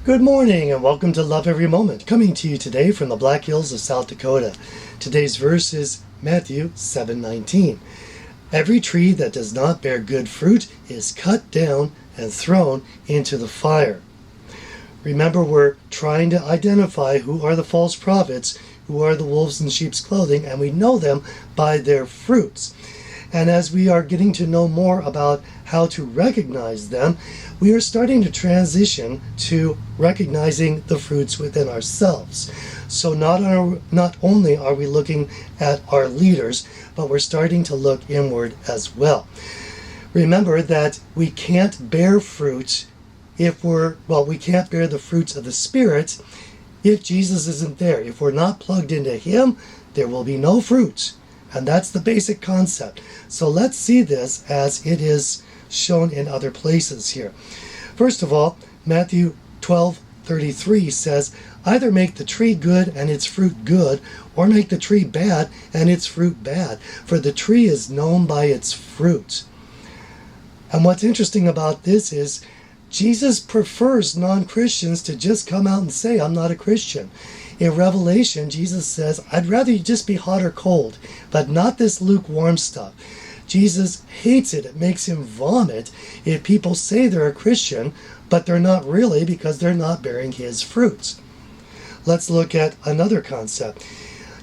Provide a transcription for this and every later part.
Good morning and welcome to Love Every Moment, coming to you today from the Black Hills of South Dakota. Today's verse is Matthew 7:19. Every tree that does not bear good fruit is cut down and thrown into the fire. Remember, we're trying to identify who are the false prophets, who are the wolves in sheep's clothing, and we know them by their fruits. And as we are getting to know more about how to recognize them, we are starting to transition to recognizing the fruits within ourselves. So not only are we looking at our leaders, but we're starting to look inward as well. Remember that we can't bear fruit we can't bear the fruits of the Spirit if Jesus isn't there. If we're not plugged into Him, there will be no fruit. And that's the basic concept. So let's see this as it is shown in other places here. First of all, Matthew 12:33 says, either make the tree good and its fruit good, or make the tree bad and its fruit bad, for the tree is known by its fruit. And what's interesting about this is Jesus prefers non-Christians to just come out and say, I'm not a Christian. In Revelation, Jesus says, I'd rather you just be hot or cold, but not this lukewarm stuff. Jesus hates it. It makes him vomit if people say they're a Christian, but they're not really because they're not bearing his fruits. Let's look at another concept.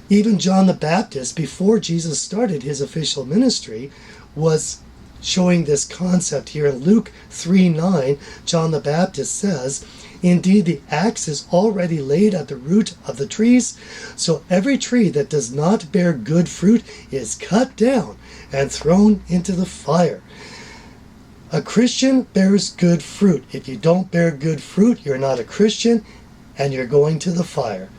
Even John the Baptist, before Jesus started his official ministry, was showing this concept here. In Luke 3:9, John the Baptist says, indeed, the axe is already laid at the root of the trees, so every tree that does not bear good fruit is cut down and thrown into the fire. A Christian bears good fruit. If you don't bear good fruit, you're not a Christian, and you're going to the fire.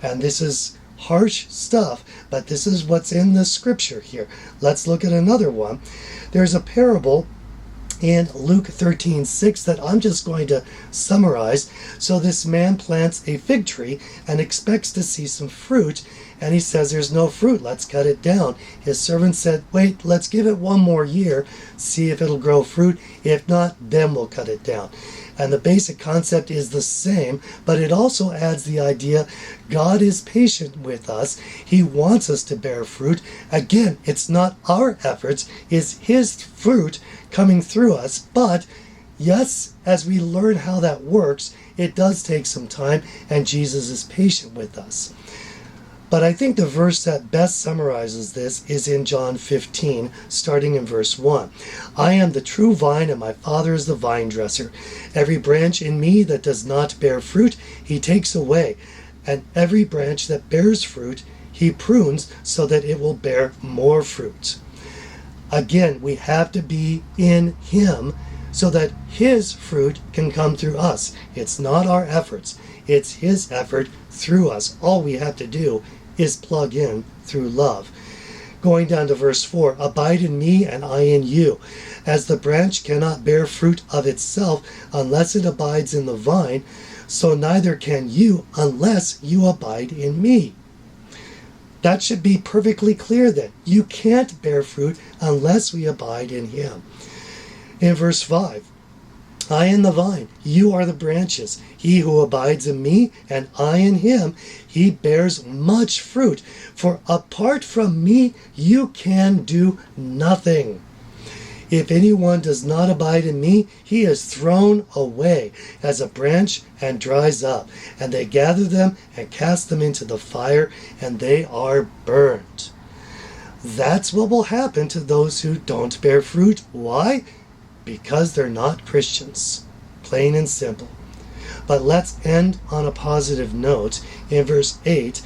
And this is harsh stuff, but this is what's in the scripture here. Let's look at another one. There's a parable in Luke 13:6 that I'm just going to summarize. So this man plants a fig tree and expects to see some fruit, and he says there's no fruit, let's cut it down. His servant said, wait, let's give it one more year, see if it'll grow fruit. If not, then we'll cut it down. And the basic concept is the same, but it also adds the idea God is patient with us. He wants us to bear fruit. Again, it's not our efforts, it's His fruit coming through us. But yes, as we learn how that works, it does take some time, and Jesus is patient with us. But I think the verse that best summarizes this is in John 15, starting in verse 1. I am the true vine, and my Father is the vine dresser. Every branch in me that does not bear fruit, He takes away. And every branch that bears fruit, He prunes so that it will bear more fruit. Again, we have to be in Him so that His fruit can come through us. It's not our efforts. It's His effort through us. All we have to do is plug in through love. Going down to verse 4, abide in me and I in you. As the branch cannot bear fruit of itself unless it abides in the vine, so neither can you unless you abide in me. That should be perfectly clear then. You can't bear fruit unless we abide in Him. In verse 5, I am the vine, you are the branches. He who abides in me and I in him, he bears much fruit. For apart from me, you can do nothing. If anyone does not abide in me, he is thrown away as a branch and dries up. And they gather them and cast them into the fire, and they are burned. That's what will happen to those who don't bear fruit. Why? Because they're not Christians. Plain and simple. But let's end on a positive note. In verse 8,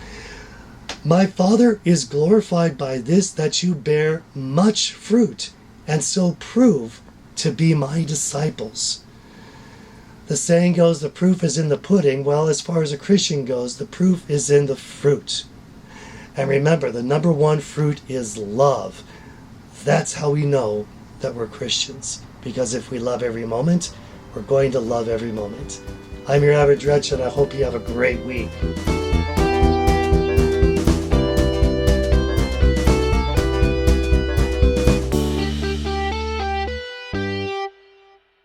my Father is glorified by this, that you bear much fruit, and so prove to be my disciples. The saying goes, the proof is in the pudding. Well, as far as a Christian goes, the proof is in the fruit. And remember, the number one fruit is love. That's how we know that we're Christians. Because if we love every moment, we're going to love every moment. I'm your average wretch, and I hope you have a great week.